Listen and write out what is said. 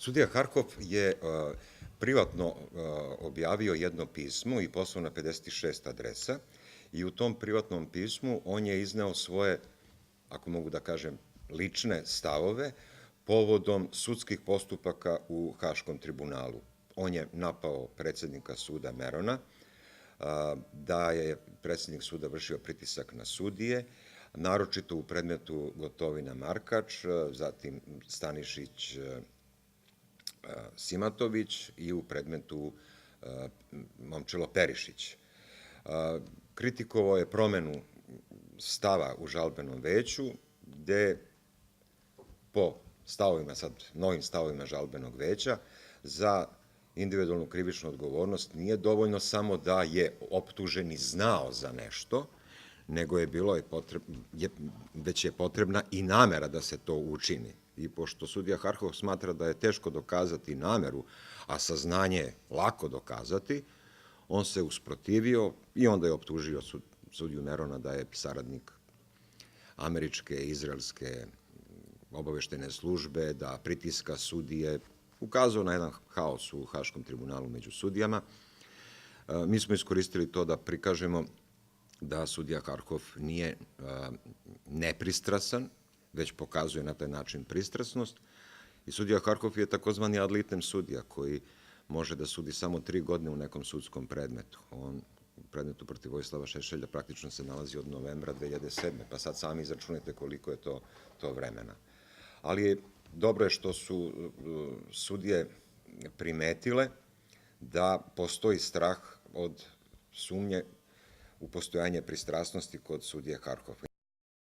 Sudija Harkov je privatno objavio jedno pismo i poslao na 56 adresa i u tom privatnom pismu on je izneo svoje, ako mogu da kažem, lične stavove povodom sudskih postupaka u Haškom tribunalu. On je napao predsednika suda Merona, da je predsednik suda vršio pritisak na sudije, naročito u predmetu Gotovina Markač, zatim Stanišić Simatović i u predmetu Momčilo Perišić. Kritikovao je promenu stava u žalbenom veću, gde po stavovima, sad novim stavovima žalbenog veća, za individualnu krivičnu odgovornost nije dovoljno samo da je optuženi znao za nešto, nego već je potrebna i namera da se to učini. I pošto sudija Harkov smatra da je teško dokazati nameru, a saznanje je lako dokazati, on se usprotivio i onda je optužio sudiju Merona da je saradnik američke i izraelske obaveštene službe, da pritiska sudije, ukazao na jedan haos u Haškom tribunalu među sudijama. Mi smo iskoristili to da prikažemo da sudija Harkov nije nepristrasan, već pokazuje na taj način pristrasnost. I sudija Harkov je takozvani ad litem sudija, koji može da sudi samo 3 godine u nekom sudskom predmetu. On u predmetu protiv Vojislava Šešelja praktično se nalazi od novembra 2007. Pa sad sami izračunajte koliko je to vremena. Ali dobro je što su sudije primetile da postoji strah od sumnje u postojanje pristrasnosti kod sudije Harkova.